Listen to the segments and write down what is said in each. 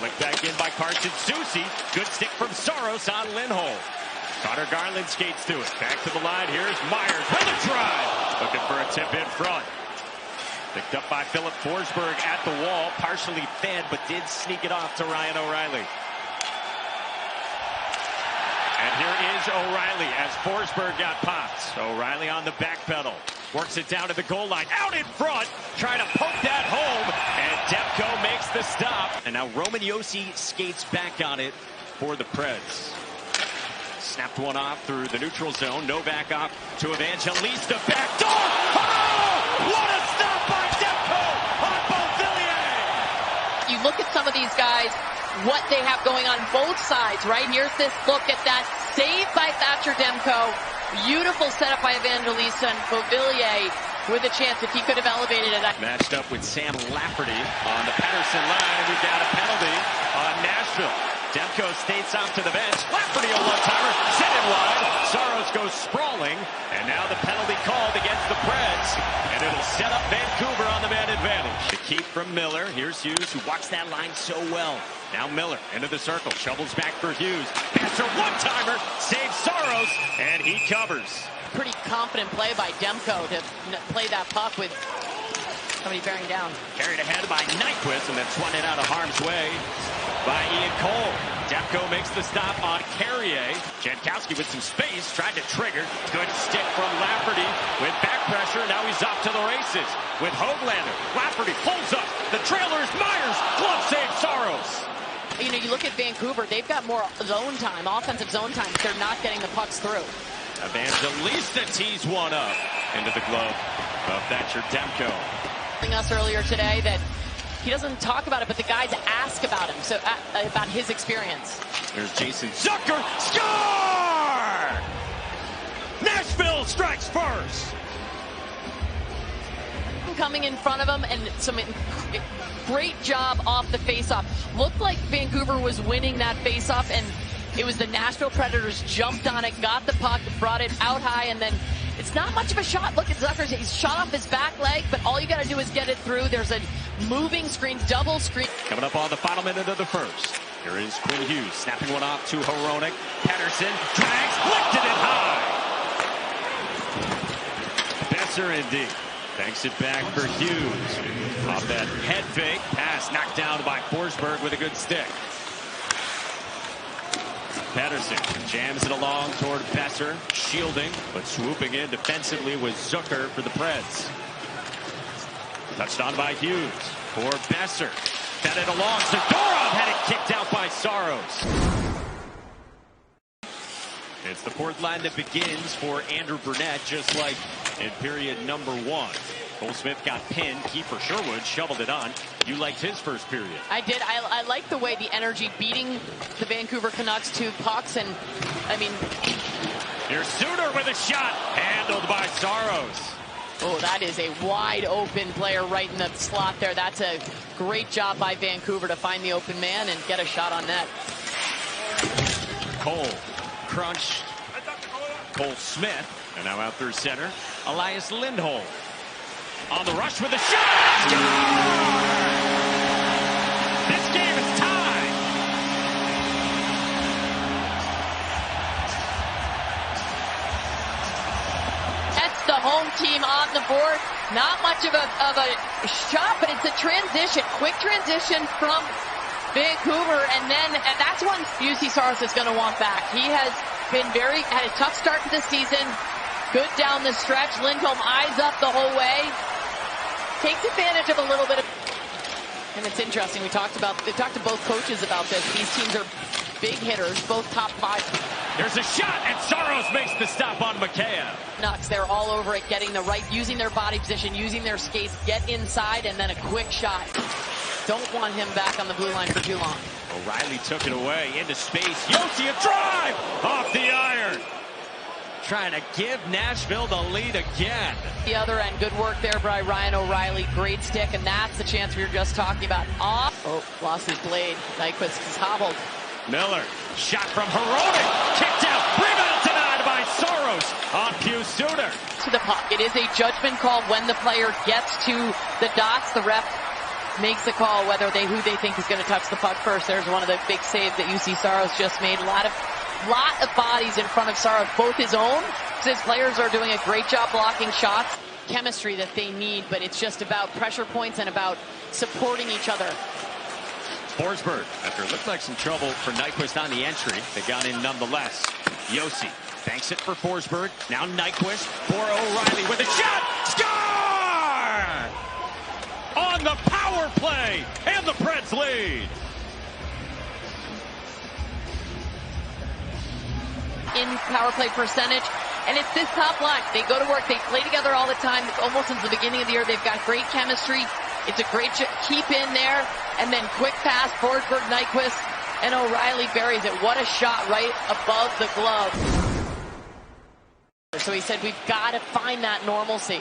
Flicked back in by Carson Soucy. Good stick from Saros on Lindholm. Connor Garland skates to it. Back to the line. Here's Myers with a drive. Looking for a tip in front. Picked up by Philip Forsberg at the wall. Partially fed, but did sneak it off to Ryan O'Reilly. And here is O'Reilly as Forsberg got popped. O'Reilly on the back pedal. Works it down to the goal line. Out in front. Trying to poke that home. And Demko makes the stop. And now Roman Josi skates back on it for the Preds. Snapped one off through the neutral zone. Novak off to Evangelista. Back door. Oh! What a stop by Demko on Beauvillier. You look at some of these guys, what they have going on both sides, right? Here's this look at that save by Thatcher Demko. Beautiful setup by Evangelista, and Beauvillier with a chance if he could have elevated it. Matched up with Sam Lafferty on the Pettersson line, and we've got a penalty on Nashville. Demko states off to the bench. Lafferty a one-timer, sent it wide. Saros goes sprawling, and now the penalty called against the Preds, and it'll set up Vancouver on the man advantage. The keep from Miller. Here's Hughes, who walks that line so well. Now Miller into the circle, shovels back for Hughes. After one-timer, saves Saros, and he covers. Pretty confident play by Demko to play that puck with somebody bearing down. Carried ahead by Nyquist, and then swung it out of harm's way by Ian Cole. Demko makes the stop on Carrier. Jankowski with some space, tried to trigger. Good stick from Lafferty with back pressure. Now he's off to the races with Höglander. Lafferty pulls up. The trailer is Myers. Glove save Saros. You know, you look at Vancouver, they've got more zone time, offensive zone time, but they're not getting the pucks through. Evangelista tees one up into the glove of Thatcher Demko. Us earlier today that he doesn't talk about it, but the guys ask about him, so about his experience. There's Jason Zucker. Score! Nashville strikes first. Coming in front of him, and some great job off the faceoff. Looked like Vancouver was winning that faceoff, and it was the Nashville Predators jumped on it, got the puck, brought it out high, and then it's not much of a shot. Look at Zucker. He's shot off his back leg, but all you got to do is get it through. There's a moving screen, double screen. Coming up on the final minute of the first. Here is Quinn Hughes snapping one off to Hronek. Pettersson drags, lifted it high. Besser indeed. Banks it back for Hughes. Off that head fake. Pass knocked down by Forsberg with a good stick. Pettersson jams it along toward Besser, shielding, but swooping in defensively was Zucker for the Preds. Touched on by Hughes for Besser. Fed it along. Zadorov had it kicked out by Saros. It's the fourth line that begins for Andrew Burnett, just like in period number one. Cole Smith got pinned. Kiefer Sherwood shoveled it on. You liked his first period. I did. I like the way the energy beating the Vancouver Canucks to pucks. And, I mean... Here's Suter with a shot. Handled by Saros. Oh, that is a wide open player right in the slot there. That's a great job by Vancouver to find the open man and get a shot on net. Cole crunched. Cole Smith. And now out through center. Elias Lindholm. On the rush with a shot! This game is tied! That's the home team on the board. Not much of a shot, but it's a transition. Quick transition from Vancouver, and that's one UC Saros is going to want back. He has been had a tough start to the season. Good down the stretch. Lindholm eyes up the whole way. Takes advantage of a little bit of... And it's interesting. We talked to both coaches about this. These teams are big hitters, both top five. There's a shot, and Saros makes the stop on Mikheyev. Nuts. They're all over it, getting the right, using their body position, using their skates, get inside, and then a quick shot. Don't want him back on the blue line for too long. O'Reilly took it away into space. Josi a drive off the iron. Trying to give Nashville the lead again. The other end, good work there by Ryan O'Reilly. Great stick, and that's the chance we were just talking about. Off. Oh, lost his blade. Nyquist is hobbled. Miller, shot from Hronek. Kicked out. Rebound denied by Saros on Pius Suter. To the puck. It is a judgment call when the player gets to the dots. The ref makes the call who they think is going to touch the puck first. There's one of the big saves that UC Saros just made. A lot of bodies in front of Saros, both his own. His players are doing a great job blocking shots. Chemistry that they need, but it's just about pressure points and about supporting each other. Forsberg, after it looked like some trouble for Nyquist on the entry, they got in nonetheless. Yossi banks it for Forsberg. Now Nyquist for O'Reilly with a shot. Score! On the power play, and the Preds lead. In power play percentage, and it's this top line. They go to work. They play together all the time. Almost since the beginning of the year, they've got great chemistry. It's a great keep in there, and then quick pass, Forsberg, Nyquist, and O'Reilly buries it. What a shot right above the glove. So he said, we've got to find that normalcy.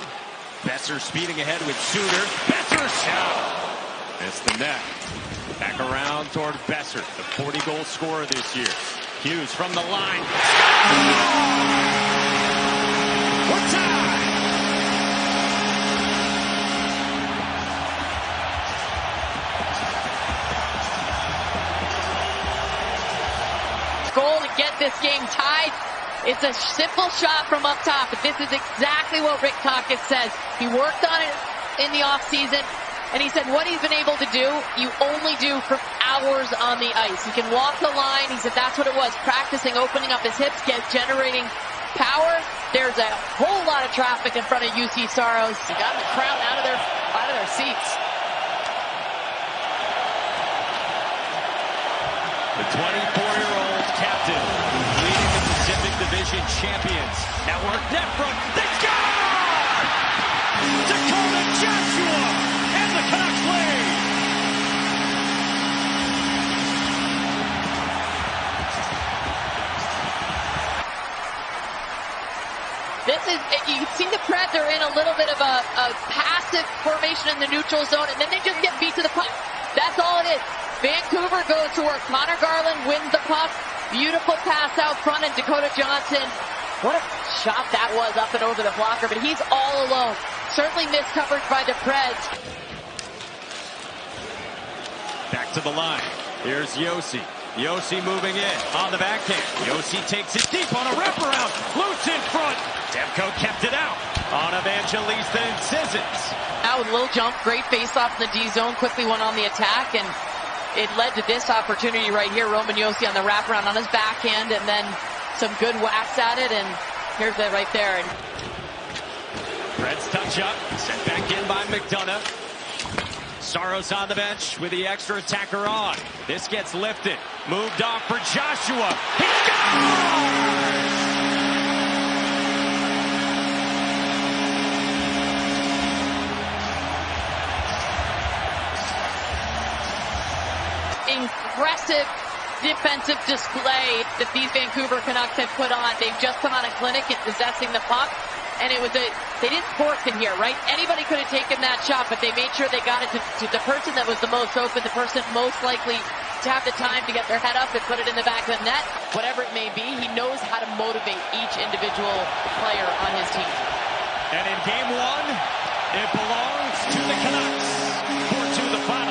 Besser speeding ahead with Suter. Besser shot. It's the net. Back around toward Besser, the 40-goal scorer this year. Hughes from the line. We're tied. Goal to get this game tied. It's a simple shot from up top, but this is exactly what Rick Tocchet says. He worked on it in the offseason, and he said what he's been able to do, you only do for hours on the ice. He can walk the line. He said that's what it was, practicing opening up his hips, generating power. There's a whole lot of traffic in front of UC Saros. He got the crowd out of their seats. The 24-year-old captain leading the Pacific Division champions. Now work net front. They score! Dakota Joshua and the Canucks lead. You can see the Preds are in a little bit of a passive formation in the neutral zone, and then they just get beat to the puck. That's all it is. Vancouver goes to work. Connor Garland wins the puck. Beautiful pass out front, and Dakota Johnson. What a shot that was up and over the blocker, but he's all alone. Certainly missed coverage by the Preds. Back to the line. Here's Yossi. Yossi moving in on the backhand. Yossi takes it deep on a wraparound. Loose in front. Demko kept it out on Evangelista and Sissons. Now with a little jump, great face-off in the D zone. Quickly went on the attack, and it led to this opportunity right here. Roman Yossi on the wraparound on his backhand, and then some good whacks at it, and here's it right there. And Preds touch up, sent back in by McDonough. Saros on the bench with the extra attacker on. This gets lifted, moved off for Joshua. He scores! Impressive defensive display that these Vancouver Canucks have put on. They've just put on a clinic at possessing the puck, and they didn't force it here, right? Anybody could have taken that shot, but they made sure they got it to the person that was the most open, the person most likely to have the time to get their head up and put it in the back of the net. Whatever it may be, he knows how to motivate each individual player on his team. And in game one, it belongs to the Canucks. 4-2 the final.